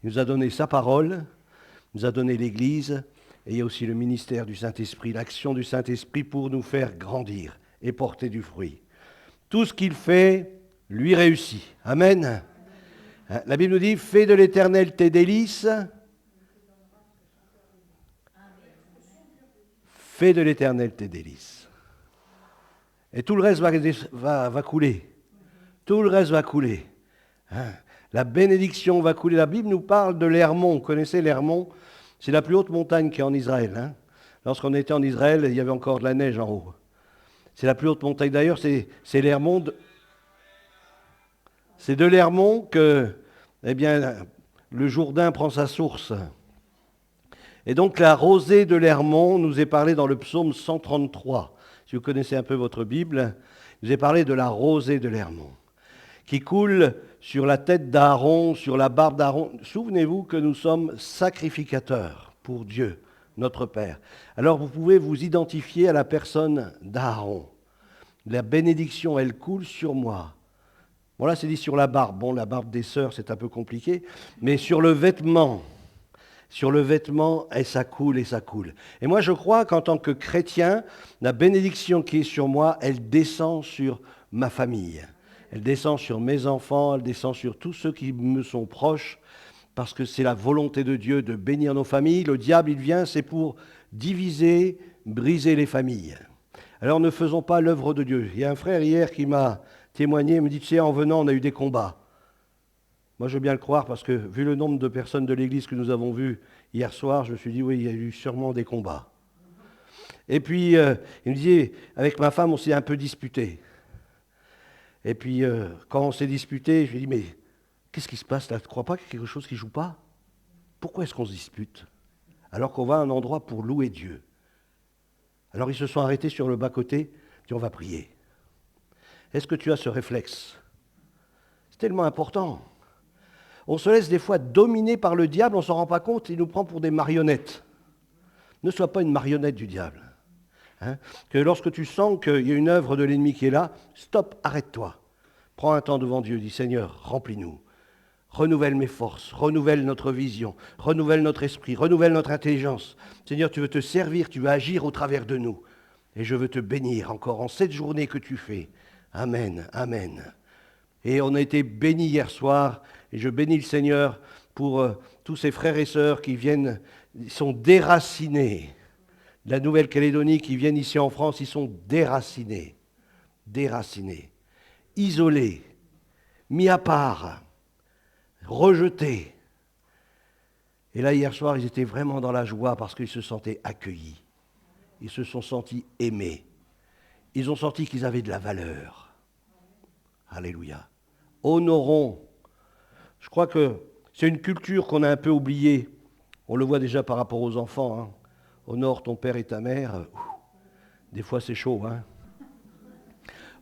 Il nous a donné sa parole, il nous a donné l'Église, et il y a aussi le ministère du Saint-Esprit, l'action du Saint-Esprit pour nous faire grandir et porter du fruit. Tout ce qu'il fait, lui réussit. Amen. La Bible nous dit, fais de l'Éternel tes délices. Fais de l'Éternel tes délices. Et tout le reste va couler. Tout le reste va couler. La bénédiction va couler. La Bible nous parle de l'Hermon. Vous connaissez l'Hermon? C'est la plus haute montagne qui est en Israël. Lorsqu'on était en Israël, il y avait encore de la neige en haut. C'est la plus haute montagne. D'ailleurs, c'est l'Hermon. C'est de l'Hermon que le Jourdain prend sa source. Et donc la rosée de l'Hermon nous est parlée dans le psaume 133. Si vous connaissez un peu votre Bible, il nous est parlé de la rosée de l'Hermon, qui coule sur la tête d'Aaron, sur la barbe d'Aaron. Souvenez-vous que nous sommes sacrificateurs pour Dieu, notre Père. Alors vous pouvez vous identifier à la personne d'Aaron. La bénédiction, elle coule sur moi. Bon là c'est dit sur la barbe. Bon, la barbe des sœurs c'est un peu compliqué, mais sur le vêtement, et ça coule et ça coule. Et moi je crois qu'en tant que chrétien, la bénédiction qui est sur moi, elle descend sur ma famille. Elle descend sur mes enfants, elle descend sur tous ceux qui me sont proches, parce que c'est la volonté de Dieu de bénir nos familles. Le diable, il vient, c'est pour diviser, briser les familles. Alors ne faisons pas l'œuvre de Dieu. Il y a un frère hier qui m'a témoigné, il me dit, tu sais, en venant, on a eu des combats. Moi, je veux bien le croire, parce que vu le nombre de personnes de l'église que nous avons vues hier soir, je me suis dit, oui, il y a eu sûrement des combats. Et puis, il me dit, avec ma femme, on s'est un peu disputé. Et puis, quand on s'est disputé, je lui ai dit, mais qu'est-ce qui se passe là? Tu ne crois pas qu'il y a quelque chose qui ne joue pas? Pourquoi est-ce qu'on se dispute? Alors qu'on va à un endroit pour louer Dieu. Alors ils se sont arrêtés sur le bas-côté, et on va prier. Est-ce que tu as ce réflexe? C'est tellement important. On se laisse des fois dominer par le diable, on ne s'en rend pas compte, il nous prend pour des marionnettes. Ne sois pas une marionnette du diable. Que lorsque tu sens qu'il y a une œuvre de l'ennemi qui est là, stop, arrête-toi. Prends un temps devant Dieu, dis Seigneur, remplis-nous. Renouvelle mes forces, renouvelle notre vision, renouvelle notre esprit, renouvelle notre intelligence. Seigneur, tu veux te servir, tu veux agir au travers de nous. Et je veux te bénir encore en cette journée que tu fais. Amen, amen. Et on a été bénis hier soir, et je bénis le Seigneur pour tous ces frères et sœurs qui viennent, ils sont déracinés. De la Nouvelle-Calédonie qui viennent ici en France, ils sont déracinés, isolés, mis à part, rejetés. Et là, hier soir, ils étaient vraiment dans la joie parce qu'ils se sentaient accueillis. Ils se sont sentis aimés. Ils ont senti qu'ils avaient de la valeur. Alléluia. Honorons. Je crois que c'est une culture qu'on a un peu oubliée. On le voit déjà par rapport aux enfants. Honore ton père et ta mère. Des fois, c'est chaud.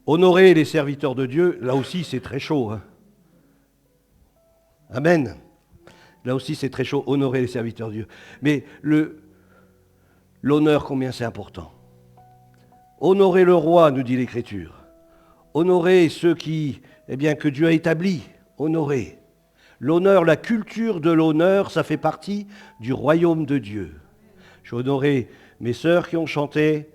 Honorer les serviteurs de Dieu, là aussi, c'est très chaud. Amen. Là aussi, c'est très chaud, honorer les serviteurs de Dieu. Mais l'honneur, combien c'est important. Honorer le roi, nous dit l'Écriture. Honorer ceux que Dieu a établis. Honorer. L'honneur, la culture de l'honneur, ça fait partie du royaume de Dieu. J'ai honoré mes sœurs qui ont chanté.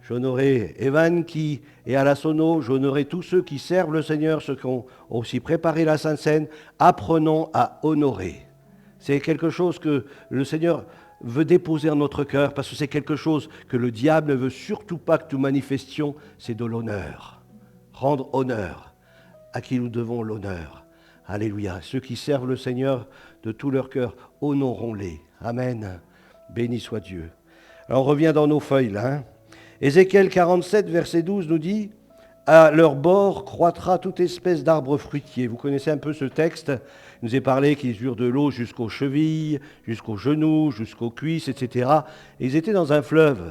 J'ai honoré Evan qui est à la sono. J'ai honoré tous ceux qui servent le Seigneur, ceux qui ont aussi préparé la Sainte Seine. Apprenons à honorer. C'est quelque chose que le Seigneur veut déposer en notre cœur, parce que c'est quelque chose que le diable ne veut surtout pas que nous manifestions, c'est de l'honneur. Rendre honneur à qui nous devons l'honneur. Alléluia. Ceux qui servent le Seigneur de tout leur cœur, honorons-les. Amen. Béni soit Dieu. Alors on revient dans nos feuilles là. Ézéchiel 47, verset 12 nous dit « À leur bord croîtra toute espèce d'arbre fruitier ». Vous connaissez un peu ce texte. Il nous est parlé qu'ils eurent de l'eau jusqu'aux chevilles, jusqu'aux genoux, jusqu'aux cuisses, etc. Et ils étaient dans un fleuve.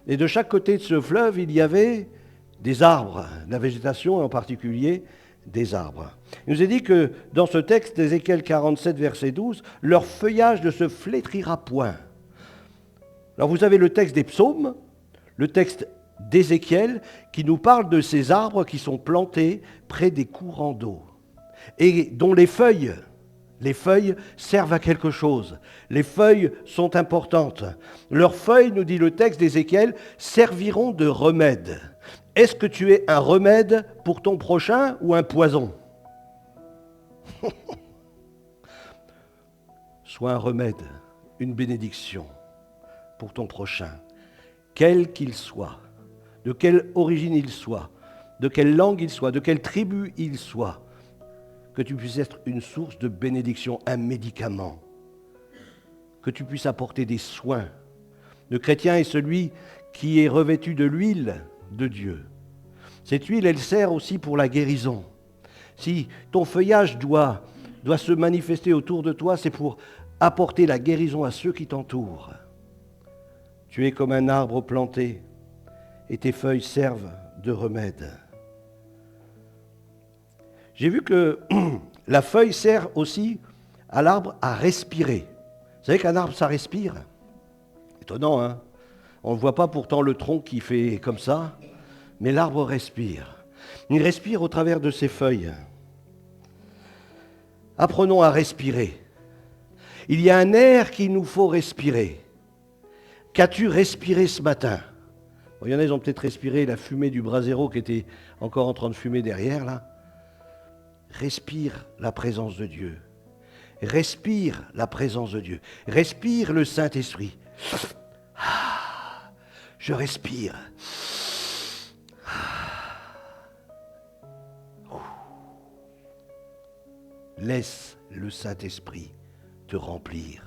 Et de chaque côté de ce fleuve, il y avait des arbres, la végétation en particulier, des arbres. Il nous est dit que dans ce texte d'Ézéchiel 47, verset 12, « Leur feuillage ne se flétrira point ». Alors vous avez le texte des psaumes, le texte d'Ézéchiel qui nous parle de ces arbres qui sont plantés près des courants d'eau et dont les feuilles Les feuilles servent à quelque chose. Les feuilles sont importantes. Leurs feuilles, nous dit le texte d'Ézéchiel, serviront de remède. Est-ce que tu es un remède pour ton prochain ou un poison? Sois un remède, une bénédiction pour ton prochain, quel qu'il soit, de quelle origine il soit, de quelle langue il soit, de quelle tribu il soit, que tu puisses être une source de bénédiction, un médicament, que tu puisses apporter des soins. Le chrétien est celui qui est revêtu de l'huile de Dieu. Cette huile, elle sert aussi pour la guérison. Si ton feuillage doit se manifester autour de toi, c'est pour apporter la guérison à ceux qui t'entourent. Tu es comme un arbre planté et tes feuilles servent de remède. J'ai vu que la feuille sert aussi à l'arbre à respirer. Vous savez qu'un arbre, ça respire? Étonnant, hein? On ne voit pas pourtant le tronc qui fait comme ça, mais l'arbre respire. Il respire au travers de ses feuilles. Apprenons à respirer. Il y a un air qu'il nous faut respirer. Qu'as-tu respiré ce matin? Bon, il y en a, ils ont peut-être respiré la fumée du brasero qui était encore en train de fumer derrière, là. Respire la présence de Dieu. Respire la présence de Dieu. Respire le Saint-Esprit. Je respire. Laisse le Saint-Esprit te remplir.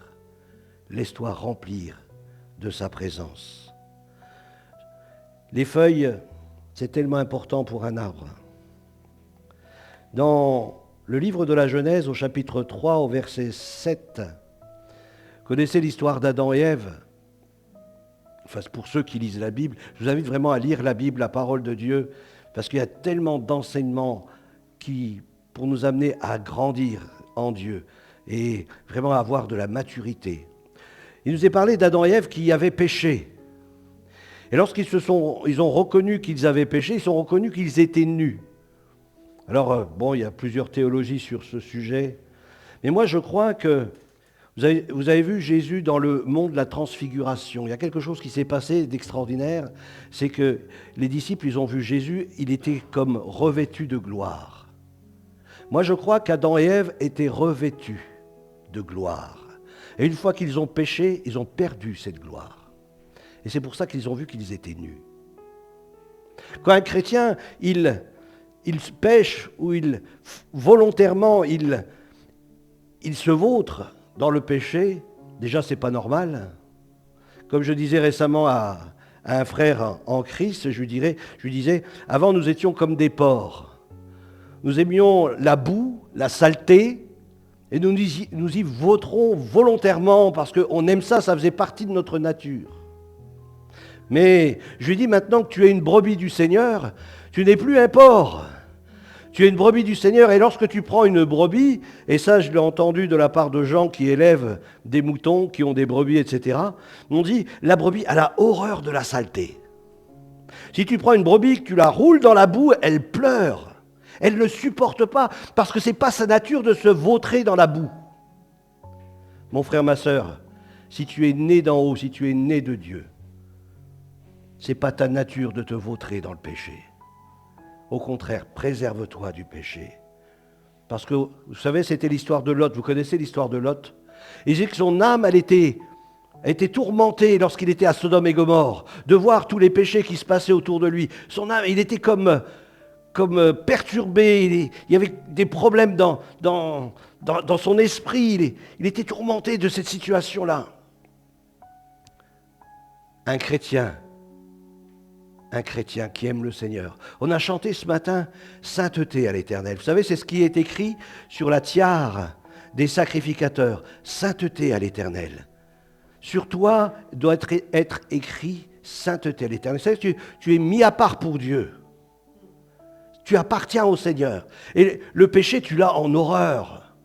Laisse-toi remplir de sa présence. Les feuilles, c'est tellement important pour un arbre. Dans le livre de la Genèse, au chapitre 3, au verset 7, vous connaissez l'histoire d'Adam et Ève. Enfin, pour ceux qui lisent la Bible, je vous invite vraiment à lire la Bible, la parole de Dieu, parce qu'il y a tellement d'enseignements pour nous amener à grandir en Dieu et vraiment à avoir de la maturité. Il nous est parlé d'Adam et Ève qui avaient péché. Et lorsqu'ils ont reconnu qu'ils avaient péché, ils ont reconnu qu'ils étaient nus. Alors, il y a plusieurs théologies sur ce sujet. Mais moi, je crois que vous avez vu Jésus dans le mont de la transfiguration. Il y a quelque chose qui s'est passé d'extraordinaire. C'est que les disciples, ils ont vu Jésus, il était comme revêtu de gloire. Moi, je crois qu'Adam et Ève étaient revêtus de gloire. Et une fois qu'ils ont péché, ils ont perdu cette gloire. Et c'est pour ça qu'ils ont vu qu'ils étaient nus. Quand un chrétien, il pêche ou volontairement, il se vautre dans le péché, déjà c'est pas normal. Comme je disais récemment à un frère en Christ, je lui disais, avant nous étions comme des porcs. Nous aimions la boue, la saleté, et nous y vautrons volontairement parce qu'on aime ça, ça faisait partie de notre nature. Mais je lui dis maintenant que tu es une brebis du Seigneur, tu n'es plus un porc. Tu es une brebis du Seigneur et lorsque tu prends une brebis, et ça je l'ai entendu de la part de gens qui élèvent des moutons, qui ont des brebis, etc., on dit la brebis elle a horreur de la saleté. Si tu prends une brebis, que tu la roules dans la boue, elle pleure. Elle ne supporte pas parce que ce n'est pas sa nature de se vautrer dans la boue. Mon frère, ma sœur, si tu es né d'en haut, si tu es né de Dieu, ce n'est pas ta nature de te vautrer dans le péché. Au contraire, préserve-toi du péché. Parce que, vous savez, c'était l'histoire de Lot. Vous connaissez l'histoire de Lot? Il dit que son âme, elle était tourmentée lorsqu'il était à Sodome et Gomorrhe, de voir tous les péchés qui se passaient autour de lui. Son âme, il était comme perturbé, il y avait des problèmes dans son esprit. Il était tourmenté de cette situation-là. Un chrétien qui aime le Seigneur. On a chanté ce matin « Sainteté à l'Éternel ». Vous savez, c'est ce qui est écrit sur la tiare des sacrificateurs. « Sainteté à l'Éternel ». Sur toi doit être écrit « Sainteté à l'Éternel ». Vous savez, tu es mis à part pour Dieu. Tu appartiens au Seigneur. Et le péché, tu l'as en horreur.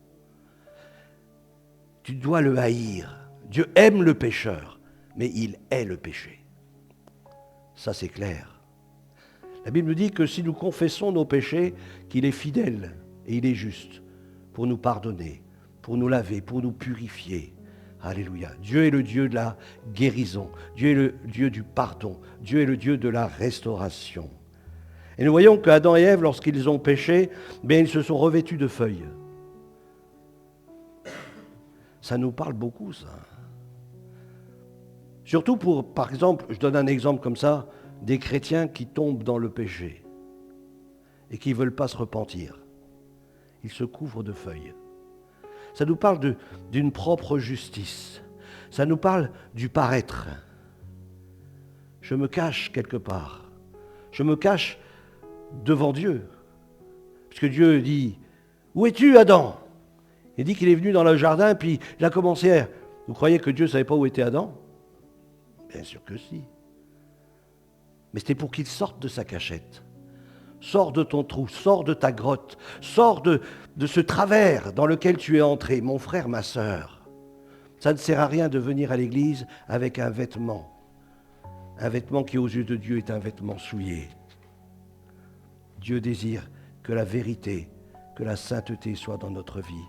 Tu dois le haïr. Dieu aime le pécheur, mais il hait le péché. Ça, c'est clair. La Bible nous dit que si nous confessons nos péchés, qu'il est fidèle et il est juste pour nous pardonner pour nous laver, pour nous purifier. Alléluia. Dieu est le Dieu de la guérison. Dieu est le Dieu du pardon. Dieu est le Dieu de la restauration. Et nous voyons qu'Adam et Ève, lorsqu'ils ont péché, bien, ils se sont revêtus de feuilles. Ça nous parle beaucoup, ça. Surtout pour, par exemple, je donne un exemple comme ça, des chrétiens qui tombent dans le péché et qui ne veulent pas se repentir. Ils se couvrent de feuilles. Ça nous parle d'une propre justice. Ça nous parle du paraître. Je me cache quelque part. Je me cache devant Dieu. Parce que Dieu dit, « Où es-tu, Adam ?» Il dit qu'il est venu dans le jardin, puis il a commencé à... Vous croyez que Dieu ne savait pas où était Adam? Bien sûr que si. Mais c'était pour qu'il sorte de sa cachette. Sors de ton trou, sors de ta grotte, sors de ce travers dans lequel tu es entré, mon frère, ma sœur. Ça ne sert à rien de venir à l'église avec un vêtement qui aux yeux de Dieu est un vêtement souillé. Dieu désire que la vérité, que la sainteté soit dans notre vie.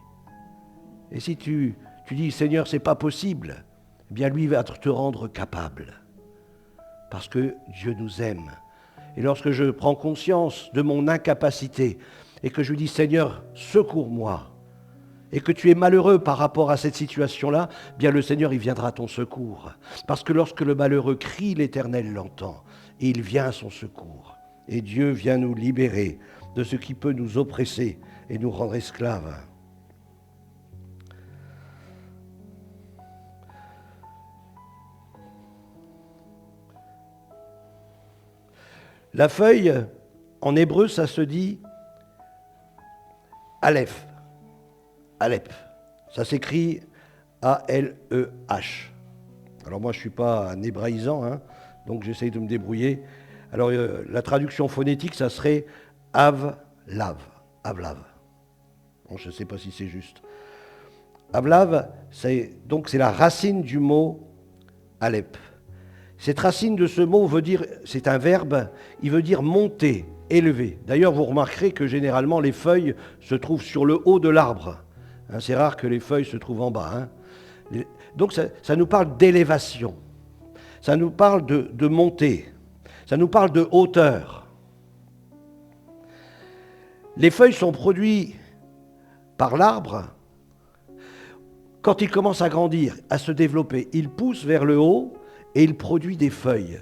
Et si tu dis, Seigneur, c'est pas possible, eh bien lui va te rendre capable. Parce que Dieu nous aime. Et lorsque je prends conscience de mon incapacité et que je dis, Seigneur, secours-moi, et que tu es malheureux par rapport à cette situation-là, bien le Seigneur, il viendra à ton secours. Parce que lorsque le malheureux crie, l'Éternel l'entend, et il vient à son secours. Et Dieu vient nous libérer de ce qui peut nous oppresser et nous rendre esclaves. La feuille, en hébreu, ça se dit Aleph. Aleph. Ça s'écrit A-L-E-H. Alors moi, je ne suis pas un hébraïsant, hein, donc j'essaye de me débrouiller. Alors la traduction phonétique, ça serait Avlav. Avlav. Bon, je ne sais pas si c'est juste. Avlav, c'est la racine du mot Aleph. Cette racine de ce mot veut dire, c'est un verbe, il veut dire monter, élever. D'ailleurs, vous remarquerez que généralement les feuilles se trouvent sur le haut de l'arbre. Hein, c'est rare que les feuilles se trouvent en bas. Hein. Donc ça nous parle d'élévation, ça nous parle de montée, ça nous parle de hauteur. Les feuilles sont produites par l'arbre quand il commence à grandir, à se développer. Il pousse vers le haut et il produit des feuilles.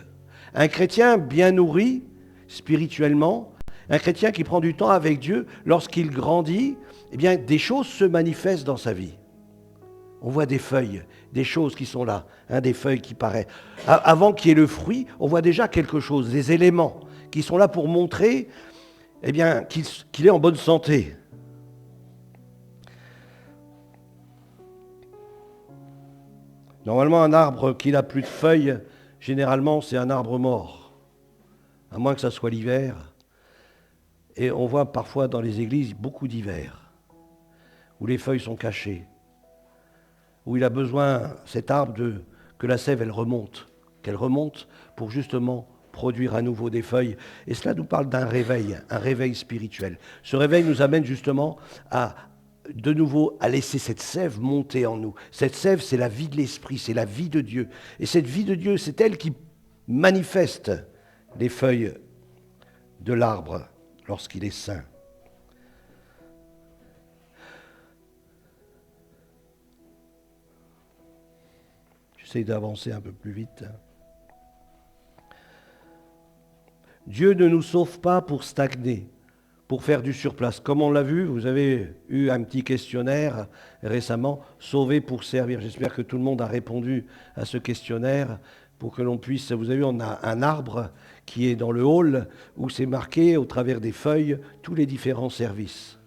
Un chrétien bien nourri spirituellement, un chrétien qui prend du temps avec Dieu, lorsqu'il grandit, eh bien, des choses se manifestent dans sa vie. On voit des feuilles, des choses qui sont là, hein, des feuilles qui paraissent. Avant qu'il y ait le fruit, on voit déjà quelque chose, des éléments qui sont là pour montrer eh bien, qu'il est en bonne santé. Normalement, un arbre qui n'a plus de feuilles, généralement, c'est un arbre mort, à moins que ça soit l'hiver. Et on voit parfois dans les églises beaucoup d'hivers, où les feuilles sont cachées, où il a besoin, cet arbre, que la sève, qu'elle remonte pour justement produire à nouveau des feuilles. Et cela nous parle d'un réveil, un réveil spirituel. Ce réveil nous amène justement de nouveau à laisser cette sève monter en nous. Cette sève, c'est la vie de l'esprit, c'est la vie de Dieu. Et cette vie de Dieu, c'est elle qui manifeste les feuilles de l'arbre lorsqu'il est sain. J'essaie d'avancer un peu plus vite. Dieu ne nous sauve pas pour stagner, pour faire du surplace. Comme on l'a vu, vous avez eu un petit questionnaire récemment, sauvé pour servir. J'espère que tout le monde a répondu à ce questionnaire pour que l'on puisse... Vous avez vu, on a un arbre qui est dans le hall où c'est marqué au travers des feuilles tous les différents services.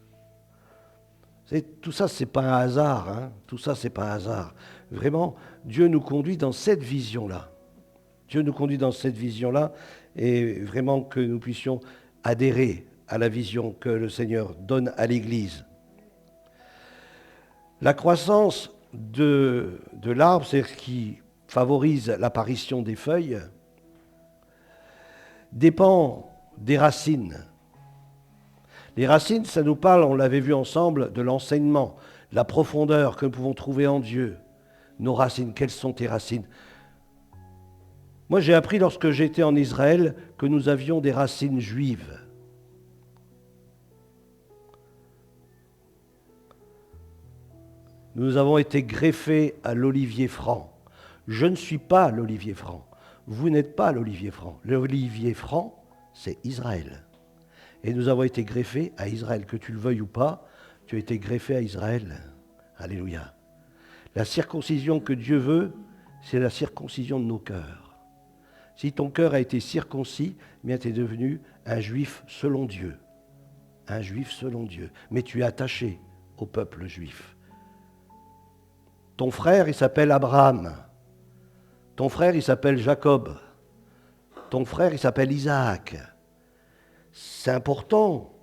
Tout ça, c'est pas un hasard. Hein. Tout ça, c'est pas un hasard. Vraiment, Dieu nous conduit dans cette vision-là. Dieu nous conduit dans cette vision-là et vraiment que nous puissions adhérer à la vision que le Seigneur donne à l'Église. La croissance de l'arbre, c'est ce qui favorise l'apparition des feuilles, dépend des racines. Les racines, ça nous parle, on l'avait vu ensemble, de l'enseignement. la profondeur que nous pouvons trouver en Dieu. Nos racines, quelles sont tes racines? Moi, j'ai appris lorsque j'étais en Israël que nous avions des racines juives. Nous avons été greffés à l'olivier franc. Je ne suis pas l'olivier franc. Vous n'êtes pas l'olivier franc. L'olivier franc, c'est Israël. Et nous avons été greffés à Israël. Que tu le veuilles ou pas, tu as été greffé à Israël. Alléluia. La circoncision que Dieu veut, c'est la circoncision de nos cœurs. Si ton cœur a été circoncis, eh bien tu es devenu un juif selon Dieu. Un juif selon Dieu. Mais tu es attaché au peuple juif. Ton frère, il s'appelle Abraham. Ton frère, il s'appelle Jacob. Ton frère, il s'appelle Isaac. C'est important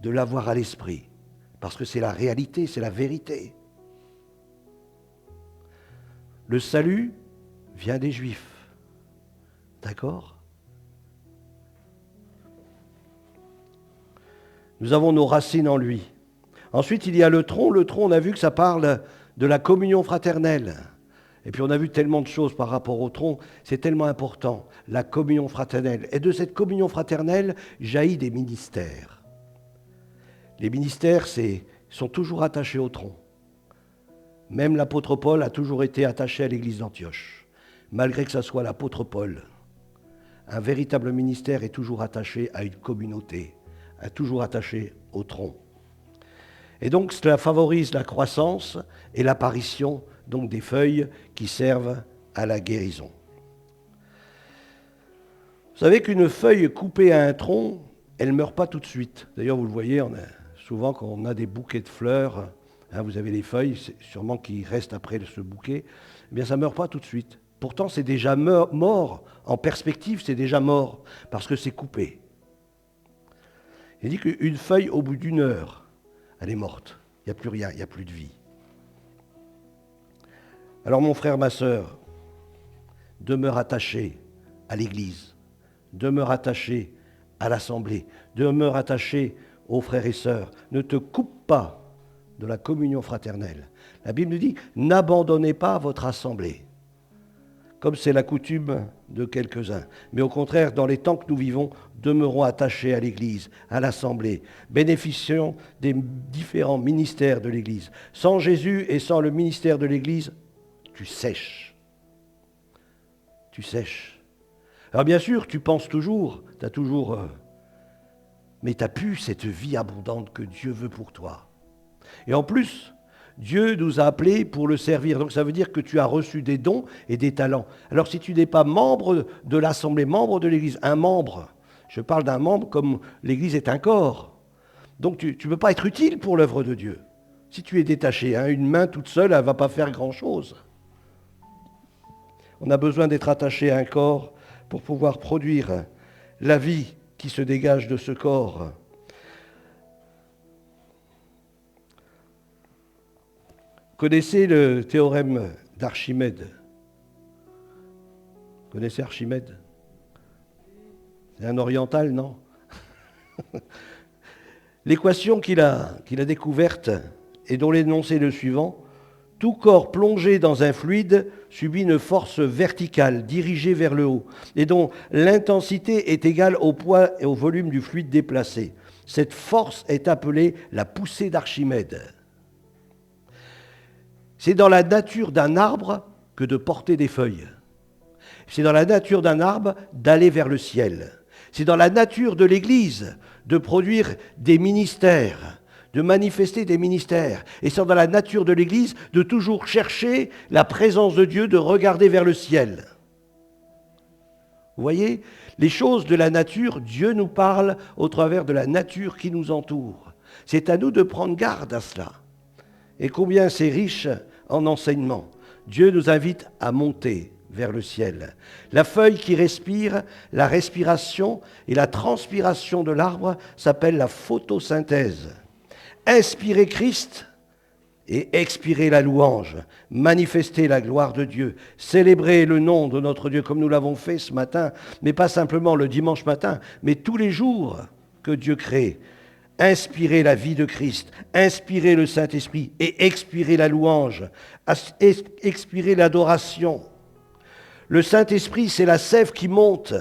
de l'avoir à l'esprit, parce que c'est la réalité, c'est la vérité. Le salut vient des Juifs. D'accord? Nous avons nos racines en lui. Ensuite, il y a le tronc. Le tronc, on a vu que ça parle de la communion fraternelle. Et puis on a vu tellement de choses par rapport au tronc, c'est tellement important, la communion fraternelle. Et de cette communion fraternelle jaillit des ministères. Les ministères sont toujours attachés au tronc. Même l'apôtre Paul a toujours été attaché à l'église d'Antioche, malgré que ce soit l'apôtre Paul. Un véritable ministère est toujours attaché à une communauté, est toujours attaché au tronc. Et donc cela favorise la croissance et l'apparition donc des feuilles qui servent à la guérison. Vous savez qu'une feuille coupée à un tronc, elle ne meurt pas tout de suite. D'ailleurs, vous le voyez, souvent quand on a des bouquets de fleurs, vous avez les feuilles, c'est sûrement qui restent après ce bouquet, eh bien ça ne meurt pas tout de suite. Pourtant, c'est déjà mort, en perspective, c'est déjà mort, parce que c'est coupé. Il dit qu'une feuille, au bout d'une heure, elle est morte. Il n'y a plus rien, il n'y a plus de vie. Alors mon frère, ma sœur, demeure attaché à l'Église, demeure attaché à l'Assemblée, demeure attaché aux frères et sœurs. Ne te coupe pas de la communion fraternelle. La Bible nous dit, n'abandonnez pas votre assemblée, comme c'est la coutume de quelques-uns. Mais au contraire, dans les temps que nous vivons, demeurons attachés à l'Église, à l'Assemblée, bénéficions des différents ministères de l'Église. Sans Jésus et sans le ministère de l'Église, tu sèches. Tu sèches. Alors bien sûr, tu penses toujours, tu as toujours... mais tu n'as plus cette vie abondante que Dieu veut pour toi. Et en plus, Dieu nous a appelés pour le servir. Donc ça veut dire que tu as reçu des dons et des talents. Alors si tu n'es pas membre de l'Assemblée, membre de l'Église, un membre, je parle d'un membre comme l'Église est un corps. Donc tu ne peux pas être utile pour l'œuvre de Dieu. Si tu es détaché, une main toute seule, elle ne va pas faire grand-chose. On a besoin d'être attaché à un corps pour pouvoir produire la vie qui se dégage de ce corps. Connaissez le théorème d'Archimède? Vous connaissez Archimède? C'est un oriental, non? L'équation qu'il a découverte et dont l'énoncé est le suivant: tout corps plongé dans un fluide subit une force verticale dirigée vers le haut et dont l'intensité est égale au poids et au volume du fluide déplacé. Cette force est appelée la poussée d'Archimède. C'est dans la nature d'un arbre que de porter des feuilles. C'est dans la nature d'un arbre d'aller vers le ciel. C'est dans la nature de l'Église de produire des ministères, de manifester des ministères. Et c'est dans la nature de l'Église de toujours chercher la présence de Dieu, de regarder vers le ciel. Vous voyez, les choses de la nature, Dieu nous parle au travers de la nature qui nous entoure. C'est à nous de prendre garde à cela. Et combien c'est riche en enseignements. Dieu nous invite à monter vers le ciel. La feuille qui respire, la respiration et la transpiration de l'arbre s'appelle la photosynthèse. Inspirer Christ et expirer la louange, manifester la gloire de Dieu, célébrer le nom de notre Dieu comme nous l'avons fait ce matin, mais pas simplement le dimanche matin, mais tous les jours que Dieu crée. inspirez la vie de Christ, inspirez le Saint-Esprit et expirez la louange, expirez l'adoration. Le Saint-Esprit, c'est la sève qui monte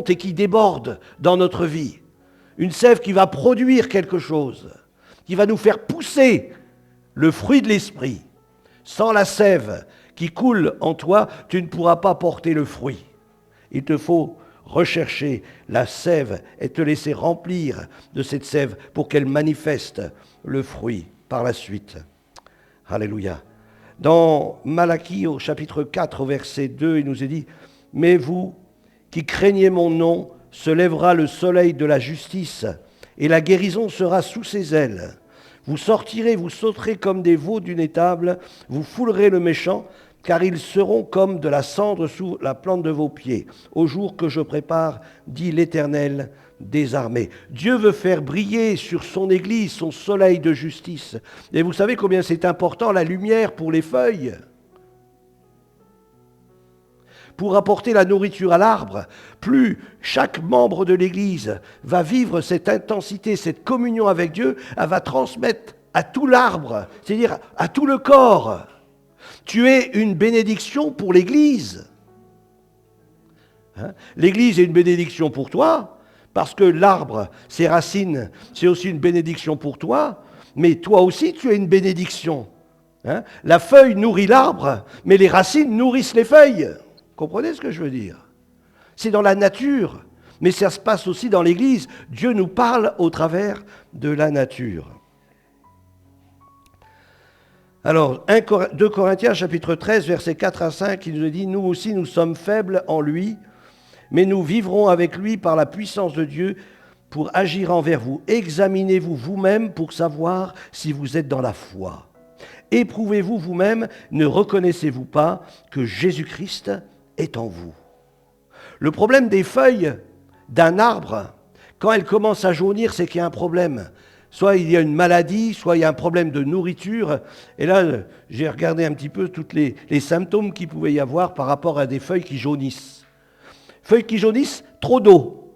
et qui déborde dans notre vie. Une sève qui va produire quelque chose, qui va nous faire pousser le fruit de l'Esprit. Sans la sève qui coule en toi, tu ne pourras pas porter le fruit. Il te faut rechercher la sève et te laisser remplir de cette sève pour qu'elle manifeste le fruit par la suite. Alléluia. Dans Malachie au chapitre 4 au verset 2, il nous est dit « Mais vous qui craignez mon nom, se lèvera le soleil de la justice et la guérison sera sous ses ailes. Vous sortirez, vous sauterez comme des veaux d'une étable, vous foulerez le méchant, car ils seront comme de la cendre sous la plante de vos pieds, au jour que je prépare, dit l'Éternel des armées. » Dieu veut faire briller sur son Église son soleil de justice. Et vous savez combien c'est important la lumière pour les feuilles. Pour apporter la nourriture à l'arbre, plus chaque membre de l'Église va vivre cette intensité, cette communion avec Dieu, elle va transmettre à tout l'arbre, c'est-à-dire à tout le corps. Tu es une bénédiction pour l'Église. L'Église est une bénédiction pour toi, parce que l'arbre, ses racines, c'est aussi une bénédiction pour toi, mais toi aussi tu es une bénédiction. La feuille nourrit l'arbre, mais les racines nourrissent les feuilles. Comprenez ce que je veux dire? C'est dans la nature, mais ça se passe aussi dans l'Église. Dieu nous parle au travers de la nature. Alors, 2 Corinthiens chapitre 13, versets 4 à 5, il nous dit « Nous aussi, nous sommes faibles en lui, mais nous vivrons avec lui par la puissance de Dieu pour agir envers vous. Examinez-vous vous-même pour savoir si vous êtes dans la foi. Éprouvez-vous vous-même, ne reconnaissez-vous pas que Jésus-Christ est en vous. » Le problème des feuilles d'un arbre, quand elles commencent à jaunir, c'est qu'il y a un problème. Soit il y a une maladie, soit il y a un problème de nourriture. Et là, j'ai regardé un petit peu tous les symptômes qu'il pouvait y avoir par rapport à des feuilles qui jaunissent. Feuilles qui jaunissent, trop d'eau.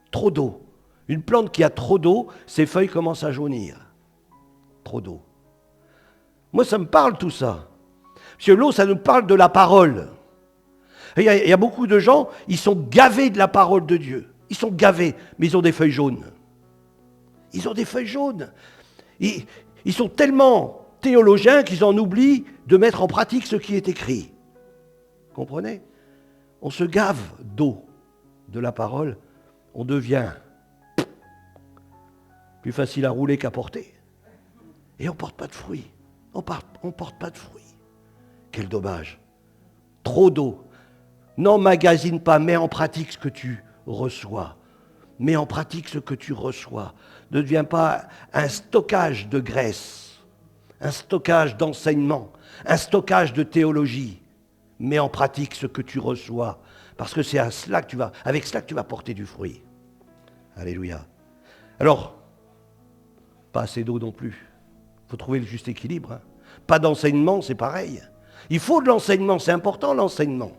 Trop d'eau. Une plante qui a trop d'eau, ses feuilles commencent à jaunir. Trop d'eau. Moi, ça me parle tout ça. Parce que l'eau, ça nous parle de la parole. Il y a beaucoup de gens, ils sont gavés de la parole de Dieu. Ils sont gavés, mais ils ont des feuilles jaunes. Ils ont des feuilles jaunes. Ils sont tellement théologiens qu'ils en oublient de mettre en pratique ce qui est écrit. Comprenez? On se gave d'eau, de la parole. On devient plus facile à rouler qu'à porter. Et on ne porte pas de fruits. On ne porte pas de fruits. Quel dommage. Trop d'eau. N'emmagasine pas, mets en pratique ce que tu reçois. Mets en pratique ce que tu reçois. Ne deviens pas un stockage de graisse, un stockage d'enseignement, un stockage de théologie. Mets en pratique ce que tu reçois, parce que c'est avec cela que tu vas porter du fruit. Alléluia. Alors, pas assez d'eau non plus. Il faut trouver le juste équilibre. Pas d'enseignement, c'est pareil. Il faut de l'enseignement, c'est important l'enseignement.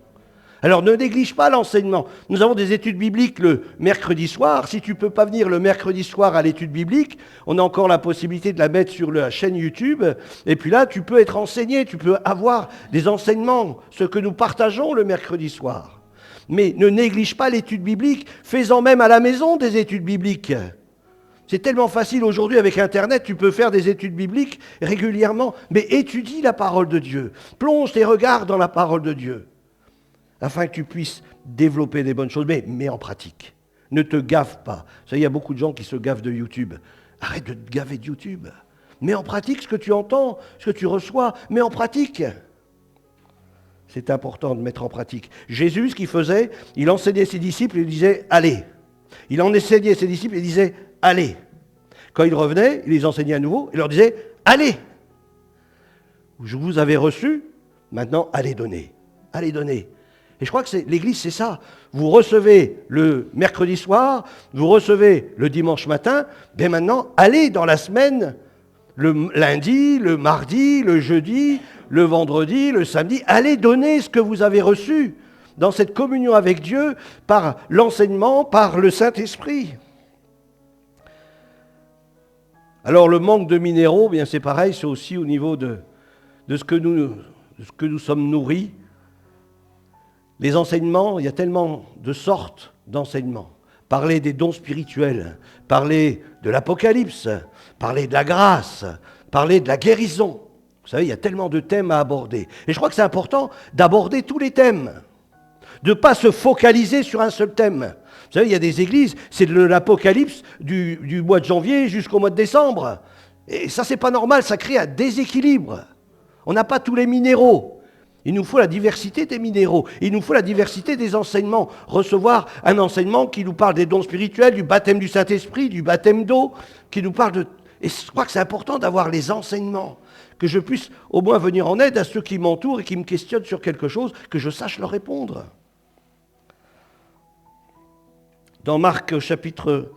Alors ne néglige pas l'enseignement. Nous avons des études bibliques le mercredi soir. Si tu ne peux pas venir le mercredi soir à l'étude biblique, on a encore la possibilité de la mettre sur la chaîne YouTube. Et puis là, tu peux être enseigné, tu peux avoir des enseignements, ce que nous partageons le mercredi soir. Mais ne néglige pas l'étude biblique. Fais-en même à la maison des études bibliques. C'est tellement facile aujourd'hui avec Internet, tu peux faire des études bibliques régulièrement. Mais étudie la parole de Dieu. Plonge tes regards dans la parole de Dieu, afin que tu puisses développer des bonnes choses, mais mets en pratique. Ne te gave pas. Ça, il y a beaucoup de gens qui se gavent de YouTube. Arrête de te gaver de YouTube. Mets en pratique ce que tu entends, ce que tu reçois. Mets en pratique. C'est important de mettre en pratique. Jésus, ce qu'il faisait, il enseignait ses disciples et il disait « Allez ». Il en enseignait ses disciples et il disait « Allez ». Quand il revenait, il les enseignait à nouveau, il leur disait « Allez ». Je vous avais reçu, maintenant allez donner. Allez donner. Et je crois que l'Église, c'est ça. Vous recevez le mercredi soir, vous recevez le dimanche matin, bien maintenant, allez dans la semaine, le lundi, le mardi, le jeudi, le vendredi, le samedi, allez donner ce que vous avez reçu dans cette communion avec Dieu par l'enseignement, par le Saint-Esprit. Alors le manque de minéraux, bien c'est pareil, c'est aussi au niveau de ce que nous sommes nourris. Les enseignements, il y a tellement de sortes d'enseignements. Parler des dons spirituels, parler de l'Apocalypse, parler de la grâce, parler de la guérison. Vous savez, il y a tellement de thèmes à aborder. Et je crois que c'est important d'aborder tous les thèmes, de ne pas se focaliser sur un seul thème. Vous savez, il y a des églises, c'est de l'Apocalypse du mois de janvier jusqu'au mois de décembre. Et ça, c'est pas normal, ça crée un déséquilibre. On n'a pas tous les minéraux. Il nous faut la diversité des minéraux. Il nous faut la diversité des enseignements. Recevoir un enseignement qui nous parle des dons spirituels, du baptême du Saint-Esprit, du baptême d'eau, qui nous parle de... Et je crois que c'est important d'avoir les enseignements, que je puisse au moins venir en aide à ceux qui m'entourent et qui me questionnent sur quelque chose, que je sache leur répondre. Dans Marc chapitre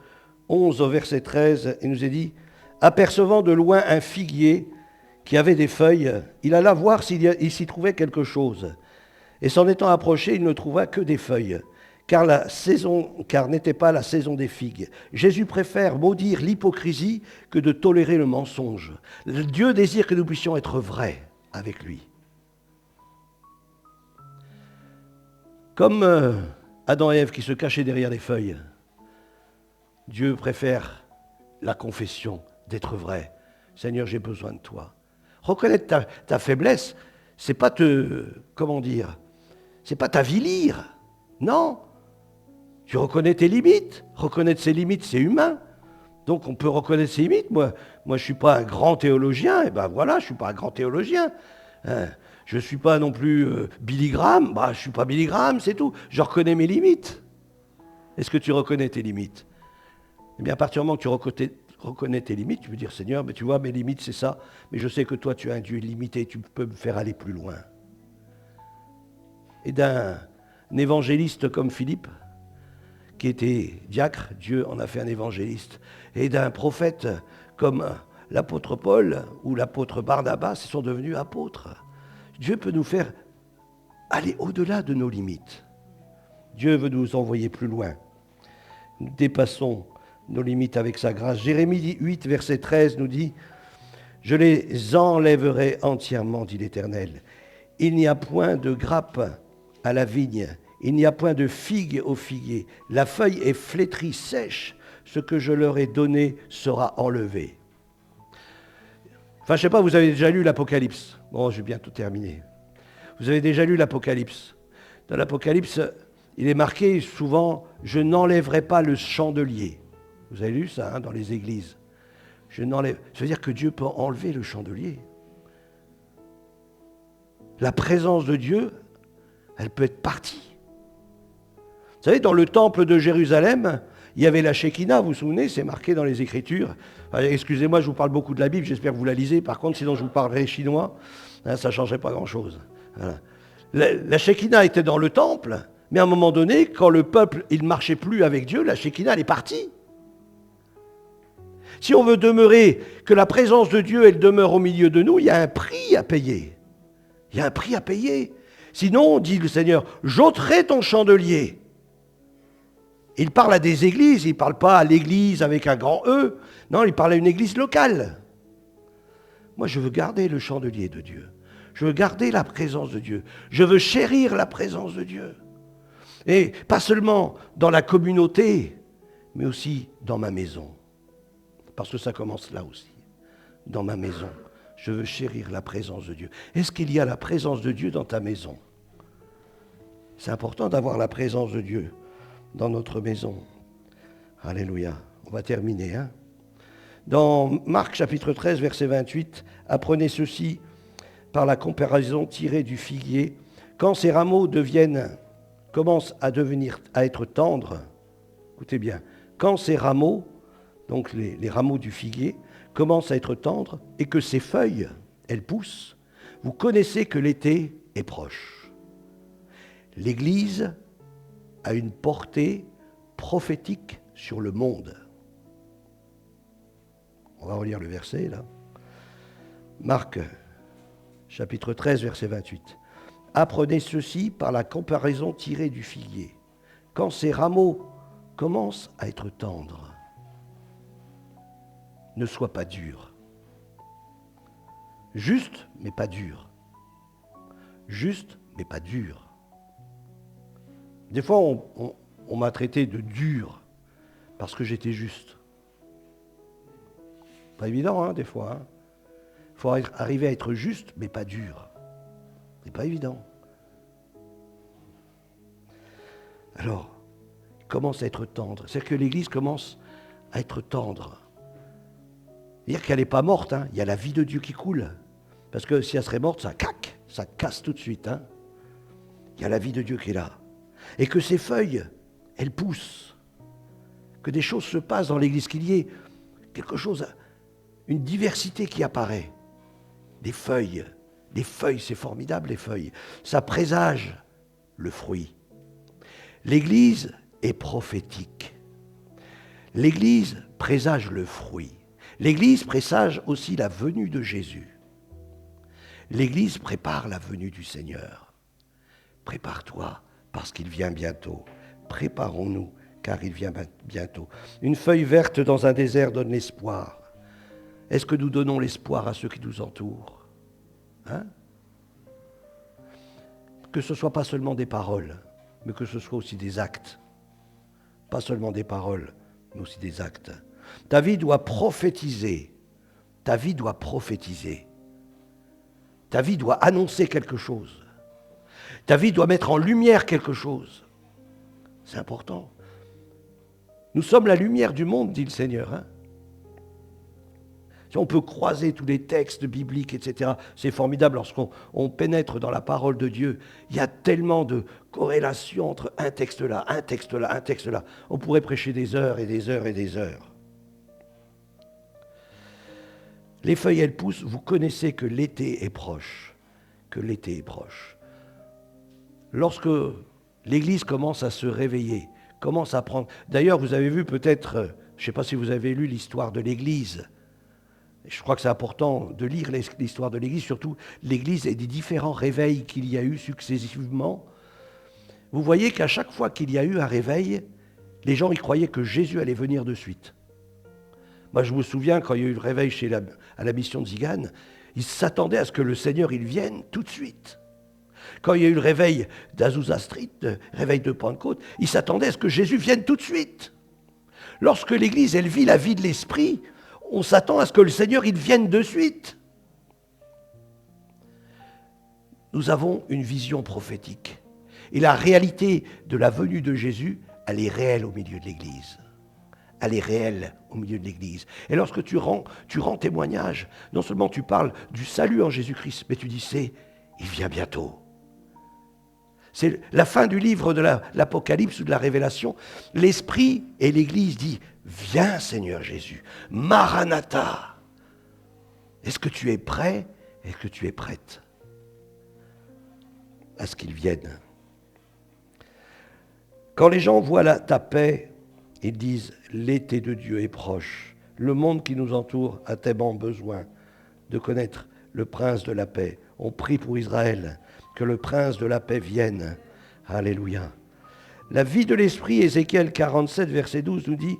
11 au verset 13, il nous est dit « Apercevant de loin un figuier qui avait des feuilles, il alla voir s'il s'y trouvait quelque chose. Et s'en étant approché, il ne trouva que des feuilles, car n'était pas la saison des figues. Jésus préfère maudire l'hypocrisie que de tolérer le mensonge. Dieu désire que nous puissions être vrais avec lui. Comme Adam et Ève qui se cachaient derrière les feuilles, Dieu préfère la confession, d'être vrai. Seigneur, j'ai besoin de toi. Reconnaître ta faiblesse, c'est pas c'est pas t'avilir. Non. Tu reconnais tes limites. Reconnaître ses limites, c'est humain. Donc on peut reconnaître ses limites. Moi, je ne suis pas un grand théologien. Et ben voilà, je ne suis pas un grand théologien. Je ne suis pas non plus Billy Graham. Je ne suis pas Billy Graham, c'est tout. Je reconnais mes limites. Est-ce que tu reconnais tes limites? Eh bien, à partir du moment que tu reconnais tes limites, tu peux dire, Seigneur, mais tu vois, mes limites, c'est ça. Mais je sais que toi, tu es un Dieu limité. Tu peux me faire aller plus loin. Et d'un évangéliste comme Philippe, qui était diacre, Dieu en a fait un évangéliste, et d'un prophète comme l'apôtre Paul ou l'apôtre Barnabas, ils sont devenus apôtres. Dieu peut nous faire aller au-delà de nos limites. Dieu veut nous envoyer plus loin. Nous dépassons nos limites avec sa grâce. Jérémie 8, verset 13 nous dit « Je les enlèverai entièrement, dit l'Éternel. Il n'y a point de grappe à la vigne, il n'y a point de figue au figuier. La feuille est flétrie, sèche. Ce que je leur ai donné sera enlevé. » Enfin, je ne sais pas, vous avez déjà lu l'Apocalypse. Bon, je vais bientôt terminer. Vous avez déjà lu l'Apocalypse. Dans l'Apocalypse, il est marqué souvent « Je n'enlèverai pas le chandelier ». Vous avez lu ça dans les églises. Ça veut dire que Dieu peut enlever le chandelier. La présence de Dieu, elle peut être partie. Vous savez, dans le temple de Jérusalem, il y avait la Shekinah, vous vous souvenez, c'est marqué dans les Écritures. Enfin, excusez-moi, je vous parle beaucoup de la Bible, j'espère que vous la lisez. Par contre, sinon je vous parlerai chinois, ça ne changerait pas grand-chose. Voilà. La Shekinah était dans le temple, mais à un moment donné, quand le peuple ne marchait plus avec Dieu, la Shekinah, elle est partie. Si on veut demeurer, que la présence de Dieu, elle demeure au milieu de nous, il y a un prix à payer. Il y a un prix à payer. Sinon, dit le Seigneur, j'ôterai ton chandelier. Il parle à des églises, il ne parle pas à l'église avec un grand E. Non, il parle à une église locale. Moi, je veux garder le chandelier de Dieu. Je veux garder la présence de Dieu. Je veux chérir la présence de Dieu. Et pas seulement dans la communauté, mais aussi dans ma maison. Parce que ça commence là aussi, dans ma maison. Je veux chérir la présence de Dieu. Est-ce qu'il y a la présence de Dieu dans ta maison? C'est important d'avoir la présence de Dieu dans notre maison. Alléluia. On va terminer. Dans Marc chapitre 13, verset 28, apprenez ceci par la comparaison tirée du figuier. Quand ces rameaux commencent à être tendres, écoutez bien, quand ces rameaux, donc les rameaux du figuier, commencent à être tendres et que ces feuilles, elles poussent, vous connaissez que l'été est proche. L'Église a une portée prophétique sur le monde. On va relire le verset là. Marc, chapitre 13, verset 28. Apprenez ceci par la comparaison tirée du figuier. Quand ces rameaux commencent à être tendres, ne sois pas dur. Juste, mais pas dur. Juste, mais pas dur. Des fois, on m'a traité de dur parce que j'étais juste. Pas évident, des fois. Il faut arriver à être juste, mais pas dur. C'est pas évident. Alors, il commence à être tendre. C'est-à-dire que l'Église commence à être tendre. C'est-à-dire qu'elle n'est pas morte. Il y a la vie de Dieu qui coule. Parce que si elle serait morte, ça casse tout de suite. Il y a la vie de Dieu qui est là. Et que ces feuilles, elles poussent. Que des choses se passent dans l'Église, qu'il y ait quelque chose, une diversité qui apparaît. Des feuilles, c'est formidable, les feuilles. Ça présage le fruit. L'Église est prophétique. L'Église présage le fruit. L'Église présage aussi la venue de Jésus. L'Église prépare la venue du Seigneur. Prépare-toi, parce qu'il vient bientôt. Préparons-nous, car il vient bientôt. Une feuille verte dans un désert donne l'espoir. Est-ce que nous donnons l'espoir à ceux qui nous entourent ? Que ce ne soit pas seulement des paroles, mais que ce soit aussi des actes. Pas seulement des paroles, mais aussi des actes. Ta vie doit prophétiser. Ta vie doit prophétiser. Ta vie doit annoncer quelque chose. Ta vie doit mettre en lumière quelque chose. C'est important. Nous sommes la lumière du monde, dit le Seigneur. Si on peut croiser tous les textes bibliques, etc., c'est formidable lorsqu'on pénètre dans la parole de Dieu. Il y a tellement de corrélations entre un texte là, un texte là, un texte là. On pourrait prêcher des heures et des heures et des heures. Les feuilles, elles poussent. Vous connaissez que l'été est proche. Que l'été est proche. Lorsque l'Église commence à se réveiller, commence à prendre... D'ailleurs, vous avez vu peut-être, je ne sais pas si vous avez lu l'histoire de l'Église. Je crois que c'est important de lire l'histoire de l'Église, surtout l'Église et des différents réveils qu'il y a eu successivement. Vous voyez qu'à chaque fois qu'il y a eu un réveil, les gens y croyaient que Jésus allait venir de suite. Moi, je me souviens, quand il y a eu le réveil à la mission de Zigane, ils s'attendaient à ce que le Seigneur il vienne tout de suite. Quand il y a eu le réveil d'Azusa Street, le réveil de Pentecôte, ils s'attendaient à ce que Jésus vienne tout de suite. Lorsque l'Église, elle vit la vie de l'Esprit, on s'attend à ce que le Seigneur il vienne de suite. Nous avons une vision prophétique. Et la réalité de la venue de Jésus, elle est réelle au milieu de l'Église. Elle est réelle au milieu de l'Église. Et lorsque tu rends témoignage, non seulement tu parles du salut en Jésus-Christ, mais tu dis, il vient bientôt. C'est la fin du livre de l'Apocalypse ou de la Révélation. L'Esprit et l'Église disent, viens Seigneur Jésus, Maranatha. Est-ce que tu es prêt? Est-ce que tu es prête à ce qu'il vienne? Quand les gens voient ta paix, ils disent, l'été de Dieu est proche. Le monde qui nous entoure a tellement besoin de connaître le prince de la paix. On prie pour Israël, que le prince de la paix vienne. Alléluia. La vie de l'Esprit, Ézéchiel 47, verset 12, nous dit,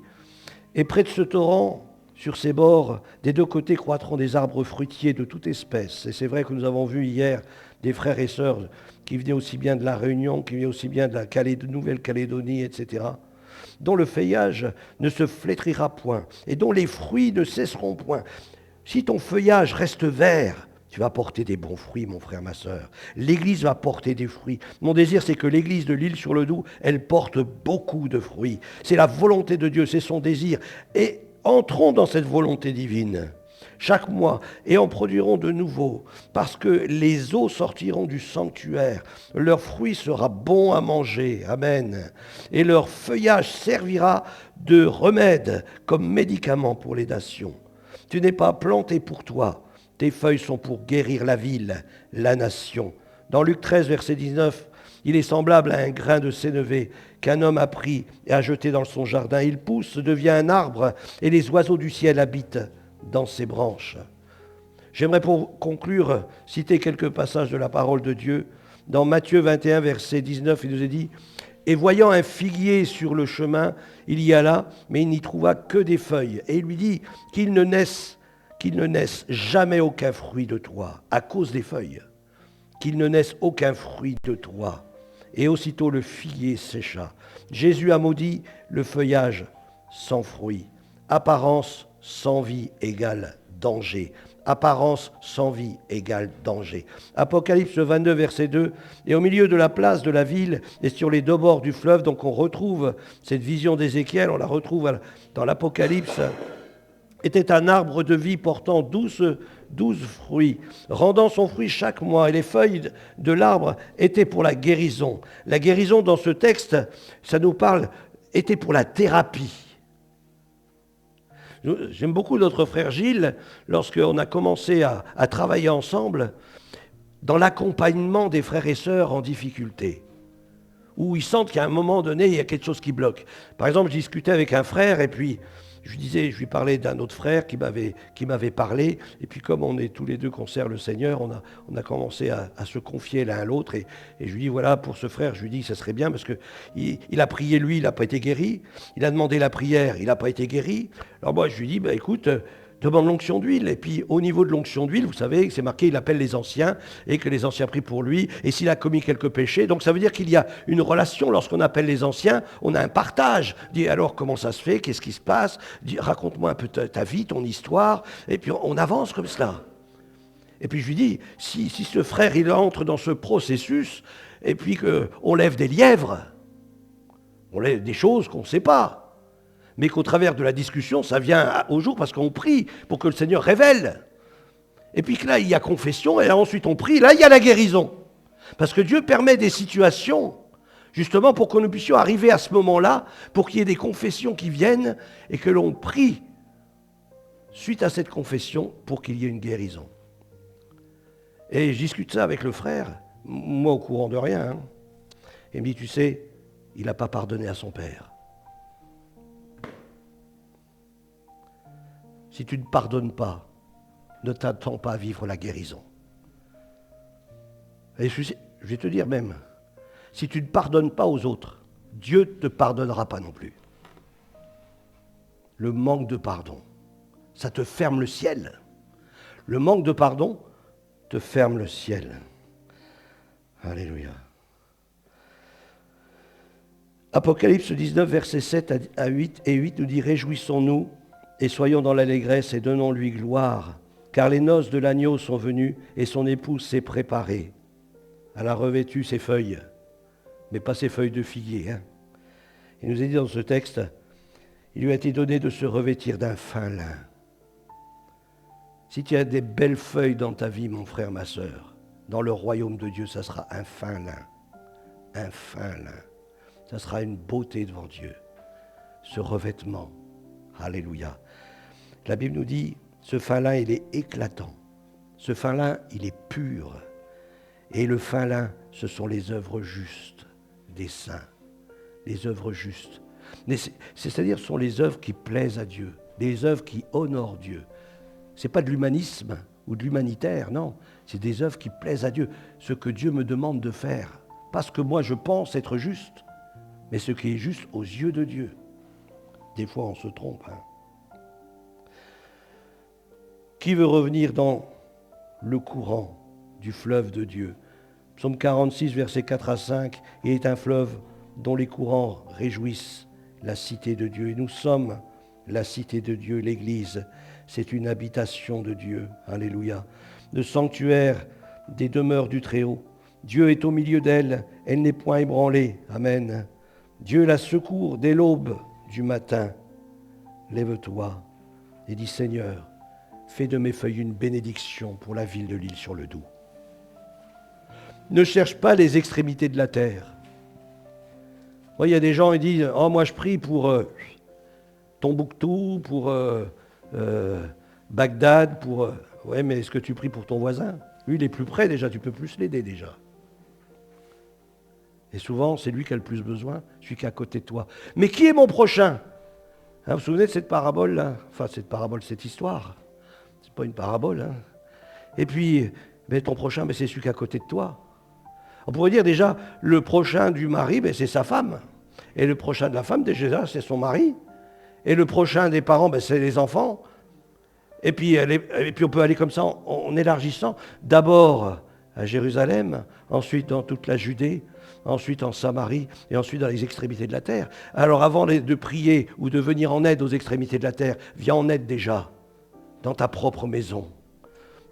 et près de ce torrent, sur ses bords, des deux côtés croîtront des arbres fruitiers de toute espèce. Et c'est vrai que nous avons vu hier des frères et sœurs qui venaient aussi bien de la Réunion, qui venaient aussi bien de la Nouvelle-Calédonie, etc., dont le feuillage ne se flétrira point et dont les fruits ne cesseront point. Si ton feuillage reste vert, tu vas porter des bons fruits, mon frère, ma sœur. L'Église va porter des fruits. Mon désir, c'est que l'Église de l'Île-sur-le-Doubs, elle porte beaucoup de fruits. C'est la volonté de Dieu, c'est son désir. Et entrons dans cette volonté divine chaque mois et en produirons de nouveaux, parce que les eaux sortiront du sanctuaire, leur fruit sera bon à manger, amen, et leur feuillage servira de remède comme médicament pour les nations. Tu n'es pas planté pour toi, tes feuilles sont pour guérir la ville, la nation. Dans Luc 13, verset 19, il est semblable à un grain de sénévé qu'un homme a pris et a jeté dans son jardin. Il pousse, devient un arbre, et les oiseaux du ciel habitent dans ses branches. J'aimerais pour conclure citer quelques passages de la parole de Dieu. Dans Matthieu 21, verset 19, il nous est dit, Et voyant un figuier sur le chemin, il y alla, mais il n'y trouva que des feuilles. Et il lui dit qu'il ne naisse jamais aucun fruit de toi, à cause des feuilles, qu'il ne naisse aucun fruit de toi. Et aussitôt le figuier sécha. Jésus a maudit le feuillage sans fruit. Apparence sans vie égale danger. Apparence sans vie égale danger. Apocalypse 22, verset 2. Et au milieu de la place de la ville et sur les deux bords du fleuve, donc on retrouve cette vision d'Ézéchiel, on la retrouve dans l'Apocalypse, était un arbre de vie portant 12 fruits, rendant son fruit chaque mois. Et les feuilles de l'arbre étaient pour la guérison. La guérison dans ce texte, ça nous parle, était pour la thérapie. J'aime beaucoup notre frère Gilles, lorsqu'on a commencé à travailler ensemble, dans l'accompagnement des frères et sœurs en difficulté, où ils sentent qu'à un moment donné, il y a quelque chose qui bloque. Par exemple, je discutais avec un frère, et puis je lui parlais d'un autre frère qui m'avait parlé, et puis comme on est tous les deux qu'on sert le Seigneur, on a commencé à se confier l'un à l'autre, et je lui dis, voilà, pour ce frère, je lui dis, ça serait bien, parce qu'il a prié lui, il n'a pas été guéri, il a demandé la prière, il n'a pas été guéri. Alors moi, je lui dis, écoute, demande l'onction d'huile. Et puis, au niveau de l'onction d'huile, vous savez, c'est marqué, il appelle les anciens, et que les anciens prient pour lui, et s'il a commis quelques péchés. Donc, ça veut dire qu'il y a une relation. Lorsqu'on appelle les anciens, on a un partage. Dis, alors, comment ça se fait? Qu'est-ce qui se passe? Dis, raconte-moi un peu ta vie, ton histoire. Et puis, on avance comme cela. Et puis, je lui dis, si ce frère, il entre dans ce processus, et puis qu'on lève des lièvres, on lève des choses qu'on ne sait pas, mais qu'au travers de la discussion, ça vient au jour parce qu'on prie pour que le Seigneur révèle. Et puis que là, il y a confession, et là, ensuite on prie, là, il y a la guérison. Parce que Dieu permet des situations, justement, pour que nous puissions arriver à ce moment-là, pour qu'il y ait des confessions qui viennent, et que l'on prie, suite à cette confession, pour qu'il y ait une guérison. Et je discute ça avec le frère, moi au courant de rien. Hein. Il me dit, tu sais, il n'a pas pardonné à son père. Si tu ne pardonnes pas, ne t'attends pas à vivre la guérison. Et je vais te dire même, si tu ne pardonnes pas aux autres, Dieu ne te pardonnera pas non plus. Le manque de pardon, ça te ferme le ciel. Le manque de pardon te ferme le ciel. Alléluia. Apocalypse 19, versets 7 à 8 et 8 nous dit « Réjouissons-nous et soyons dans l'allégresse et donnons-lui gloire, car les noces de l'agneau sont venues et son épouse s'est préparée. Elle a revêtu ses feuilles, mais pas ses feuilles de figuier. Hein. Il nous est dit dans ce texte, il lui a été donné de se revêtir d'un fin lin. Si tu as des belles feuilles dans ta vie, mon frère, ma sœur, dans le royaume de Dieu, ça sera un fin lin. Un fin lin. Ça sera une beauté devant Dieu. Ce revêtement. Alléluia. La Bible nous dit, ce fin lin, il est éclatant. Ce fin lin, il est pur. Et le fin lin, ce sont les œuvres justes des saints. Les œuvres justes. C'est-à-dire, ce sont les œuvres qui plaisent à Dieu. Les œuvres qui honorent Dieu. Ce n'est pas de l'humanisme ou de l'humanitaire, non. C'est des œuvres qui plaisent à Dieu. Ce que Dieu me demande de faire. Pas ce que moi je pense être juste, mais ce qui est juste aux yeux de Dieu. Des fois, on se trompe. Hein. Qui veut revenir dans le courant du fleuve de Dieu? Psaume 46, versets 4 à 5. Il est un fleuve dont les courants réjouissent la cité de Dieu. Et nous sommes la cité de Dieu, l'Église. C'est une habitation de Dieu. Alléluia. Le sanctuaire des demeures du Très-Haut. Dieu est au milieu d'elle. Elle n'est point ébranlée. Amen. Dieu la secourt dès l'aube du matin. Lève-toi et dis, Seigneur, fais de mes feuilles une bénédiction pour la ville de l'Île-sur-le-Doubs. Ne cherche pas les extrémités de la terre. Il y a des gens qui disent, oh, moi je prie pour Tombouctou, pour Bagdad, pour... Ouais, mais est-ce que tu pries pour ton voisin? Lui, il est plus près déjà, tu peux plus l'aider déjà. Et souvent, c'est lui qui a le plus besoin, celui qui est à côté de toi. Mais qui est mon prochain? Hein, vous vous souvenez de cette parabole-là? Enfin, cette histoire. C'est pas une parabole. Hein. Et puis, ton prochain, c'est celui qui est à côté de toi. On pourrait dire déjà, le prochain du mari, ben, c'est sa femme. Et le prochain de la femme, déjà, c'est son mari. Et le prochain des parents, ben, c'est les enfants. Et puis on peut aller comme ça en élargissant. D'abord à Jérusalem, ensuite dans toute la Judée, ensuite en Samarie et ensuite dans les extrémités de la terre. Alors avant de prier ou de venir en aide aux extrémités de la terre, viens en aide déjà dans ta propre maison.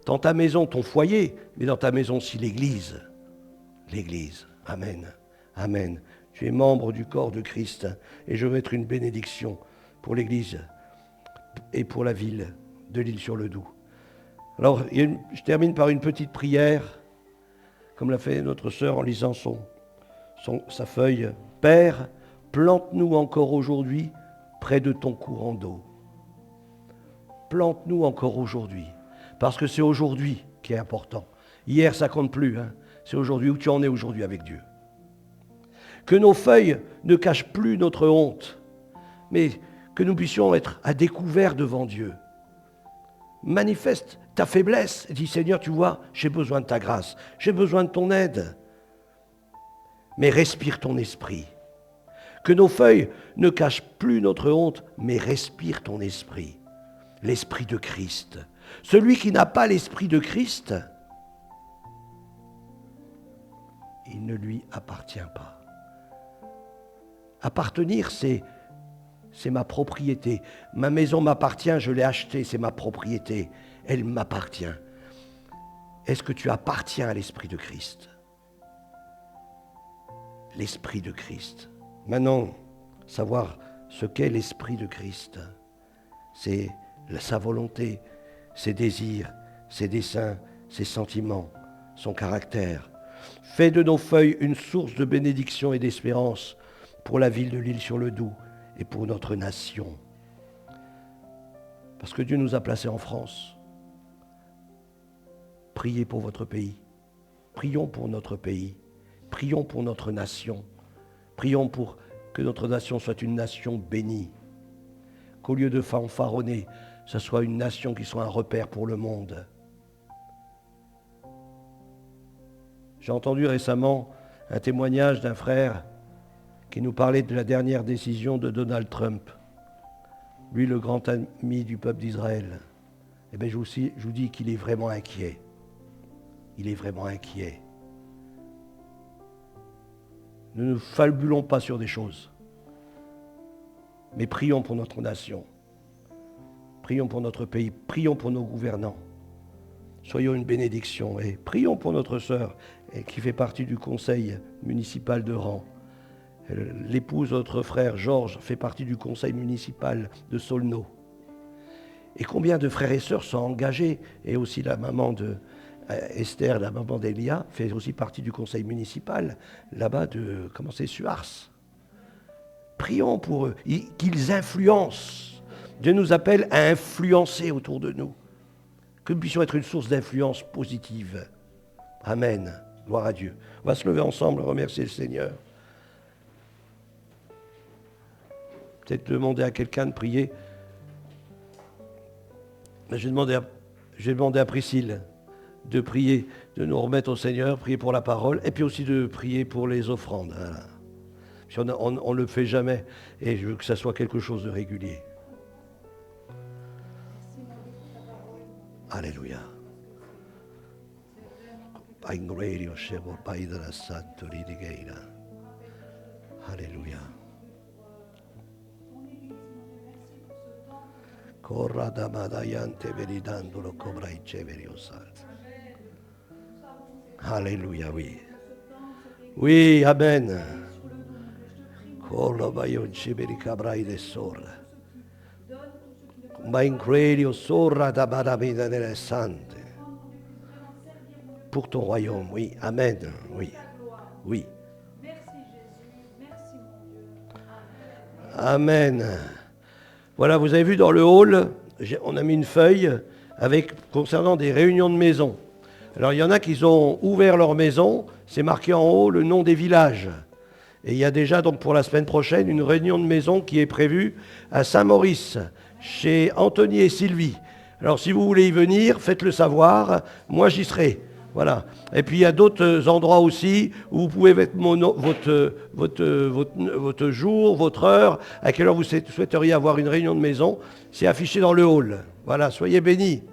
Dans ta maison, ton foyer, mais dans ta maison aussi l'Église. L'Église. Amen. Amen. Tu es membre du corps de Christ et je veux être une bénédiction pour l'Église et pour la ville de l'Île-sur-le-Doubs. Alors, je termine par une petite prière, comme l'a fait notre sœur en lisant sa feuille. Père, plante-nous encore aujourd'hui près de ton courant d'eau. Plante-nous encore aujourd'hui, parce que c'est aujourd'hui qui est important. Hier, ça compte plus, hein. C'est aujourd'hui où tu en es aujourd'hui avec Dieu. Que nos feuilles ne cachent plus notre honte, mais que nous puissions être à découvert devant Dieu. Manifeste ta faiblesse et dis Seigneur, tu vois, j'ai besoin de ta grâce, j'ai besoin de ton aide. Mais respire ton esprit. Que nos feuilles ne cachent plus notre honte, mais respire ton esprit. L'esprit de Christ. Celui qui n'a pas l'esprit de Christ, il ne lui appartient pas. Appartenir, c'est ma propriété. Ma maison m'appartient, je l'ai achetée, c'est ma propriété. Elle m'appartient. Est-ce que tu appartiens à l'Esprit de Christ? L'Esprit de Christ. Maintenant, savoir ce qu'est l'Esprit de Christ, c'est sa volonté, ses désirs, ses desseins, ses sentiments, son caractère. Fais de nos feuilles une source de bénédiction et d'espérance pour la ville de l'Île-sur-le-Doubs et pour notre nation. Parce que Dieu nous a placés en France. Priez pour votre pays. Prions pour notre pays. Prions pour notre nation. Prions pour que notre nation soit une nation bénie. Qu'au lieu de fanfaronner, ce soit une nation qui soit un repère pour le monde. J'ai entendu récemment un témoignage d'un frère qui nous parlait de la dernière décision de Donald Trump. Lui, le grand ami du peuple d'Israël. Eh bien, je vous dis qu'il est vraiment inquiet. Il est vraiment inquiet. Ne nous fabulons pas sur des choses, mais prions pour notre nation. Prions pour notre pays. Prions pour nos gouvernants. Soyons une bénédiction. Et prions pour notre sœur qui fait partie du conseil municipal de Rang. L'épouse de notre frère Georges fait partie du conseil municipal de Saulneau. Et combien de frères et sœurs sont engagés, et aussi la maman de Esther, la maman d'Elia, fait aussi partie du conseil municipal, là-bas de, comment c'est, Suars. Prions pour eux, qu'ils influencent. Dieu nous appelle à influencer autour de nous. Que nous puissions être une source d'influence positive. Amen. Gloire à Dieu. On va se lever ensemble, remercier le Seigneur. Peut-être demander à quelqu'un de prier. J'ai demandé à Priscille de prier, de nous remettre au Seigneur, prier pour la parole, et puis aussi de prier pour les offrandes. Voilà. Puis on ne le fait jamais, et je veux que ça soit quelque chose de régulier. Alléluia. Alléluia. Alléluia, oui. Oui, amen. Pour ton royaume, oui, amen, oui, oui. Amen. Voilà, vous avez vu dans le hall, on a mis une feuille concernant des réunions de maison. Alors il y en a qui ont ouvert leur maison, c'est marqué en haut le nom des villages. Et il y a déjà donc pour la semaine prochaine une réunion de maison qui est prévue à Saint-Maurice, chez Anthony et Sylvie. Alors si vous voulez y venir, faites-le savoir, moi j'y serai. Voilà. Et puis il y a d'autres endroits aussi où vous pouvez mettre votre jour, votre heure, à quelle heure vous souhaiteriez avoir une réunion de maison. C'est affiché dans le hall. Voilà, soyez bénis.